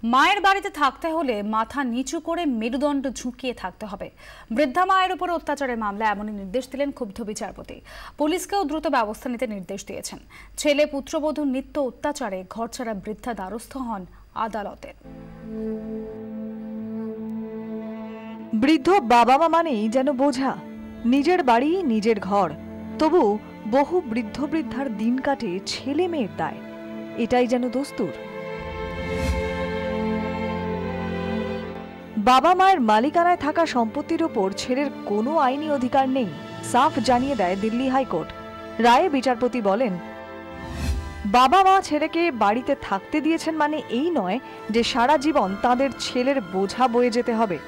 মায়ের বাড়িতে থাকতে হলে মাথা নিচু করে মেরুদণ্ড ঝুঁকিয়ে থাকতে হবে। বৃদ্ধা মায়ের উপর অত্যাচারের মামলায় এমনই নির্দেশ দিলেন ক্ষুব্ধ বিচারপতি। পুলিশকেও দ্রুত ব্যবস্থা নিতে নির্দেশ দিয়েছেন। ছেলে পুত্রবধূর নিত্য অত্যাচারে ঘরছাড়া বৃদ্ধা দ্বারস্থ হন আদালতের। বৃদ্ধ বাবা মা মানেই যেন বোঝা, নিজের বাড়ি নিজের ঘর। তবু বহু বৃদ্ধ বৃদ্ধার দিন কাটে ছেলে মেয়ের দায়, এটাই যেন দস্তুর। বাবা মায়ের মালিকানায় থাকা সম্পত্তির উপর ছেলের কোনো আইনি অধিকার নেই, সাফ জানিয়ে দেয় দিল্লি হাইকোর্ট। রায়ে বিচারপতি বলেন, বাবা মা ছেলেকে বাড়িতে থাকতে দিয়েছেন মানে এই নয় যে সারা জীবন তাদের ছেলের বোঝা বয়ে যেতে হবে।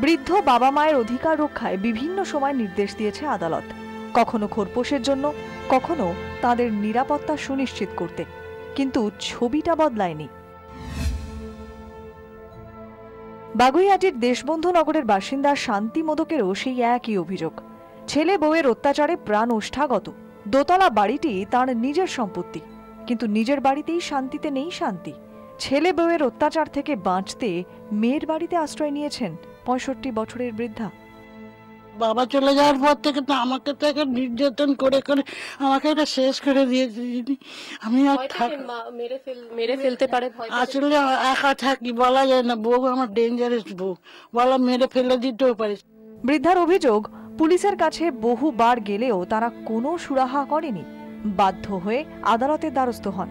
বৃদ্ধ বাবা মায়ের অধিকার রক্ষায় বিভিন্ন সময় নির্দেশ দিয়েছে আদালত, কখনো খোরপোশের জন্য, কখনো তাদের নিরাপত্তা সুনিশ্চিত করতে। কিন্তু ছবিটা বদলায়নি। বাগুইআটির দেশবন্ধু নগরের বাসিন্দা শান্তি মোদকেরও সেই একই অভিযোগ। ছেলে বউয়ের অত্যাচারে প্রাণ ওষ্ঠাগত। দোতলা বাড়িটি তার নিজের সম্পত্তি, কিন্তু নিজের বাড়িতেই শান্তিতে নেই শান্তি। ছেলে বউয়ের অত্যাচার থেকে বাঁচতে মেয়ের বাড়িতে আশ্রয় নিয়েছেন 65 বছরের বৃদ্ধা। বাবা চলে যাওয়ার পর থেকে তো আমাকে তো একটা নির্যাতন করে করে আমাকে এটা শেষ করে দিয়েছে। আমি আর মেরে ফেলতে পারে, আসলে একা থাকি, বলা যায় না। বউ আমার ডেঞ্জারাস বউ, বলা মেরে ফেলে দিতেও পারে। বৃদ্ধার অভিযোগ, পুলিশের কাছে বহুবার গেলেও তারা কোনো সুরাহা করেনি। বাধ্য হয়ে আদালতের দ্বারস্থ হন।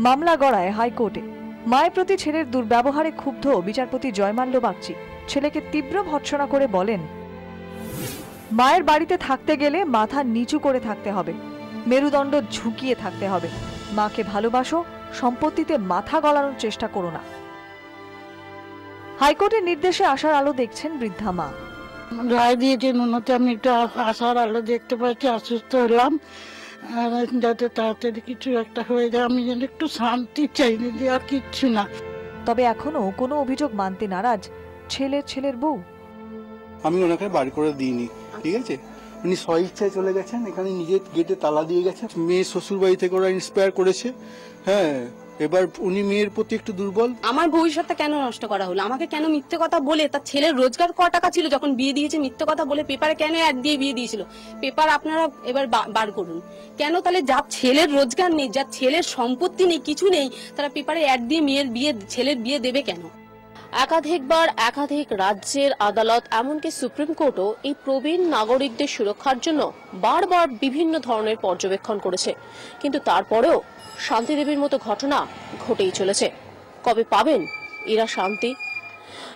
মামলা গড়ায় হাইকোর্টে। মায়ের প্রতি ছেলের দুর্ব্যবহারে ক্ষুব্ধ বিচারপতি জয়মাল্য বাগচি ছেলেকে তীব্র ভর্ৎসনা করে বলেন, মায়ের বাড়িতে থাকতে গেলে মাথা নিচু করে থাকতে হবে, মেরুদণ্ড ঝুঁকিয়ে থাকতে হবে। মাকে ভালোবাসো, সম্পত্তিতে মাথা গলানোর চেষ্টা করো না। হাইকোর্টের নির্দেশে আশার আলো দেখছেন বৃদ্ধা মা। রায় দিয়েছেন উন্নতি, আমি একটু আশার আলো দেখতে পাচ্ছি। অসুস্থ হলাম, যাতে তাড়াতাড়ি কিছু একটা হয়ে যায়। আমি যেন একটু শান্তি চাই, যে আর কিচ্ছু না। তবে এখনো কোনো অভিযোগ মানতে নারাজ ছেলের বউ। আমি ওনাকে বাড়ি করে দিইনি, ঠিক আছে? উনি স্বইচ্ছায় চলে গেছেন, এখানে নিজের গেটে তালা দিয়ে গেছেন। মেয়ে শ্বশুর বাড়ি থেকে ওরা ইন্সপায়ার করেছে। হ্যাঁ, এবার উনি মেয়ের প্রতি একটু দুর্বল। আমার ভবিষ্যৎটা কেন নষ্ট করা হলো? আমাকে কেন মিথ্যে কথা বলে, তার ছেলের রোজগার ক টাকা ছিল যখন বিয়ে দিয়েছে, মিথ্যে কথা বলে পেপারে কেন অ্যাড দিয়ে বিয়ে দিয়েছিল? পেপার আপনারা এবার বার করুন। কেন তাহলে যার ছেলের রোজগার নেই, যার ছেলের সম্পত্তি নেই, কিছু নেই, তারা পেপারে অ্যাড দিয়ে মেয়ের বিয়ে, ছেলের বিয়ে দেবে কেন? একাধিকবার একাধিক রাজ্যের আদালত, এমনকি সুপ্রিম কোর্টও এই প্রবীণ নাগরিকদের সুরক্ষার জন্য বারবার বিভিন্ন ধরনের পর্যবেক্ষণ করেছে। কিন্তু তারপরেও শান্তিদেবীর মতো ঘটনা ঘটেই চলেছে। কবে পাবেন এরা শান্তি?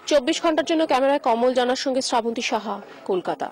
24 ঘন্টার জন্য ক্যামেরায় কমল জানার সঙ্গে শ্রাবন্তী সাহা, কলকাতা।